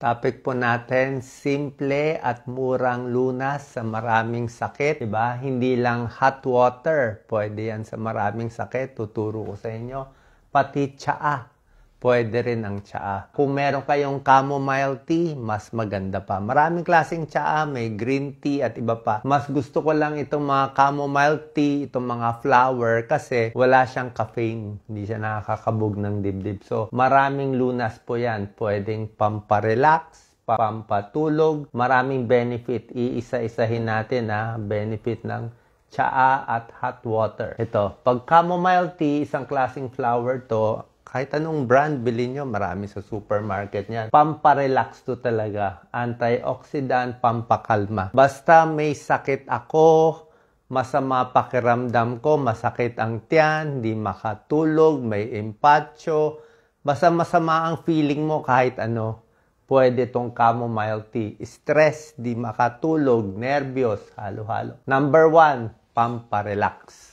Topic po natin, simple at murang lunas sa maraming sakit. Diba? Hindi lang hot water. Pwede yan sa maraming sakit. Tuturo ko sa inyo. Pati tsaa. Pwede rin ang tsaa. Kung meron kayong chamomile tea, mas maganda pa. Maraming klaseng tsaa. May green tea at iba pa. Mas gusto ko lang itong mga chamomile tea, itong mga flower kasi wala siyang caffeine. Hindi siya nakakabog ng dibdib. So, maraming lunas po yan. Pwedeng pamparelax, pampatulog. Maraming benefit. Iisa-isahin natin benefit ng tsaa at hot water. Ito, pag chamomile tea, isang klaseng flower to, kahit anong brand, bilhin nyo, marami sa supermarket niyan. Pamparelax to talaga. Antioxidant, pampakalma. Basta may sakit ako, masama pakiramdam ko, masakit ang tiyan, di makatulog, may empacho, basta masama ang feeling mo kahit ano, pwede tong chamomile tea. Stress, di makatulog, nervyos, halo-halo. Number 1, pamparelax.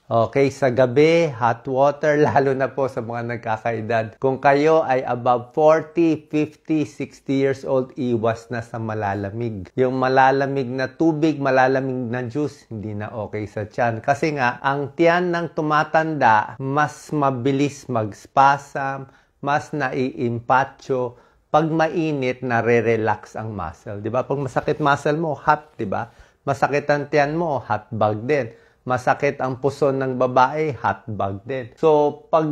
Okay, sa gabi, hot water, lalo na po sa mga nagkakaedad. Kung kayo ay above 40, 50, 60 years old, iwas na sa malalamig. Yung malalamig na tubig, malalamig na juice, hindi na okay sa tiyan. Kasi nga, ang tiyan ng tumatanda, mas mabilis mag-spasm, mas naiimpatcho. Pag mainit, nare-relax ang muscle. Diba? Pag masakit muscle mo, hot, diba? Masakit ang tiyan mo, hot bag din. Masakit ang puson ng babae, hot bag din. So, pag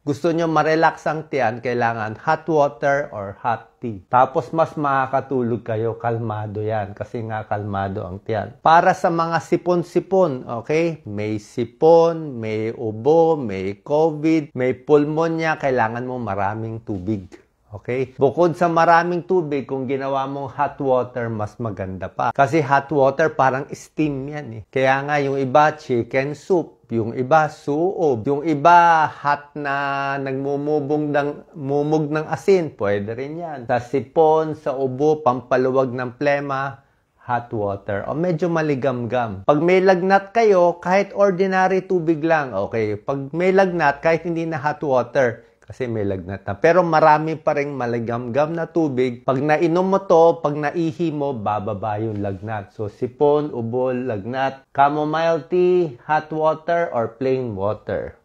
gusto nyo ma-relax ang tiyan, kailangan hot water or hot tea. Tapos, mas makakatulog kayo, kalmado yan. Kasi nga, kalmado ang tiyan. Para sa mga sipon-sipon, okay? May sipon, may ubo, may COVID, may pulmonya, kailangan mo maraming tubig. Okay? Bukod sa maraming tubig, kung ginawa mong hot water, mas maganda pa. Kasi hot water parang steam yan eh. Kaya nga yung iba chicken soup, yung iba suob, yung iba hot na mumog ng asin, pwede rin yan. Sa sipon, sa ubo, pampaluwag ng plema, hot water. O medyo maligamgam. Pag may lagnat kayo, kahit ordinary tubig lang, okay. Pag may lagnat, kahit hindi na hot water, kasi may lagnat na. Pero marami pa rin maligamgam na tubig. Pag nainom mo to, pag naihi mo, bababa yung lagnat. So, sipon, ubo, lagnat, chamomile tea, hot water, or plain water.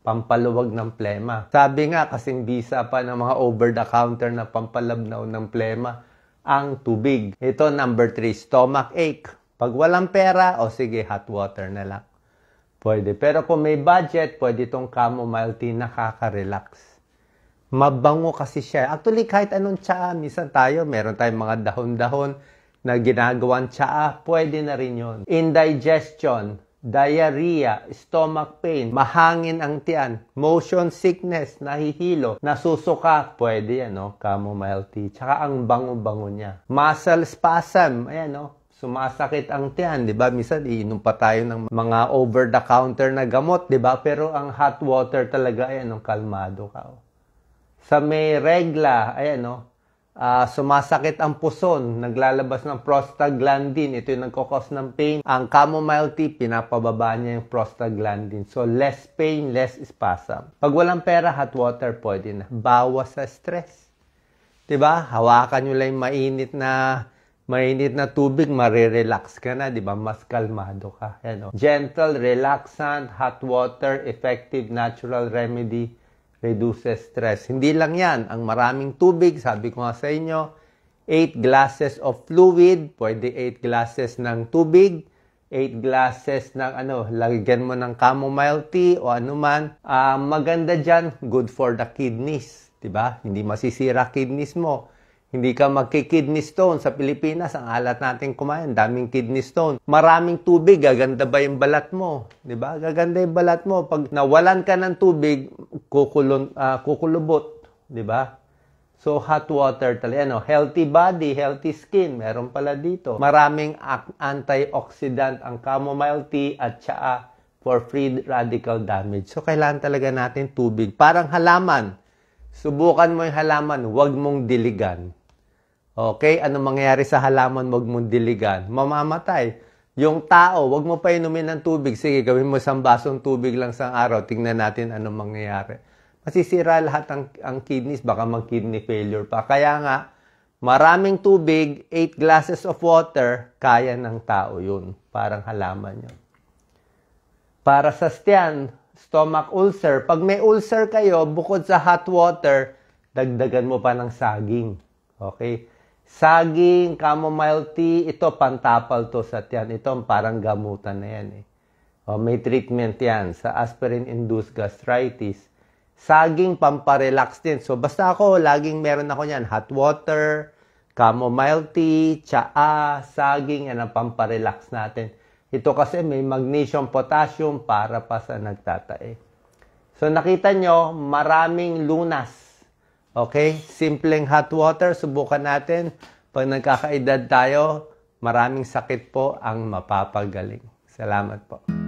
Pampaluwag ng plema. Sabi nga, kasing bisa pa ng mga over-the-counter na pampalabnaw ng plema, ang tubig. Ito, number 3, stomach ache. Pag walang pera, o sige, hot water na lang. Pwede. Pero kung may budget, pwede itong chamomile tea, nakaka-relax. Mabango kasi siya. Actually, kahit anong tsaa, minsan meron tayong mga dahon-dahon na ginagawang tsaa, pwede na rin yun. Indigestion, diarrhea, stomach pain, mahangin ang tiyan, motion sickness, nahihilo, nasusuka, pwede yan, no? Chamomile tea. Tsaka ang bango-bango niya. Muscle spasm, ayan, no? Sumasakit ang tiyan, di ba? Minsan, iinom pa tayo ng mga over-the-counter na gamot, di ba? Pero ang hot water talaga, ayan, no? Kalmado ka, oh. Sa may regla, ayan, no? Sumasakit ang puson, naglalabas ng prostaglandin. Ito yung nagkakos ng pain. Ang chamomile tea, pinapababa niya yung prostaglandin. So, less pain, less spasm. Pag walang pera, hot water, pwede na. Bawas sa stress. Diba? Hawakan nyo lang yung mainit na tubig, marirelax ka na, diba? Mas kalmado ka. Ayan, no? Gentle, relaxant, hot water, effective natural remedy, reduces stress. Hindi lang yan. Ang maraming tubig, sabi ko nga sa inyo, 8 glasses of fluid, pwede 8 glasses ng tubig, 8 glasses ng lagyan mo ng chamomile tea o anuman. Maganda dyan, good for the kidneys. Diba? Hindi masisira kidneys mo. Hindi ka magki-kidney stone. Sa Pilipinas, ang alat natin kumain, daming kidney stone. Maraming tubig, gaganda ba yung balat mo? Diba? Gaganda yung balat mo. Pag nawalan ka ng tubig, kukulubot. Diba? So, hot water talaga. Healthy body, healthy skin. Meron pala dito. Maraming antioxidant ang chamomile tea at tsaa for free radical damage. So, kailangan talaga natin tubig. Parang halaman. Subukan mo yung halaman, huwag mong diligan. Okay? Ano mangyayari sa halaman, huwag mong diligan? Mamamatay. Yung tao, huwag mo pa inumin ng tubig. Sige, gawin mo 1 basong tubig lang sa araw. Tingnan natin ano mangyayari. Masisira lahat ang kidneys. Baka mag-kidney failure pa. Kaya nga, Maraming tubig, 8 glasses of water, kaya ng tao yun. Parang halaman yun. Para sa tiyan, stomach ulcer, pag may ulcer kayo, bukod sa hot water, dagdagan mo pa ng saging. Okay? Saging, chamomile tea, ito pantapal to sa tiyan. Ito parang gamutan na yan. May treatment yan sa aspirin-induced gastritis. Saging, pamparelax din. So, basta ako, laging meron ako yan. Hot water, chamomile tea, tsaa, saging, yan ang pamparelax natin. Ito kasi may magnesium, potassium para pa sa nagtatae. So, nakita nyo, maraming lunas. Okay? Simpleng hot water, subukan natin. Pag nagkakaedad tayo, maraming sakit po ang mapapagaling. Salamat po.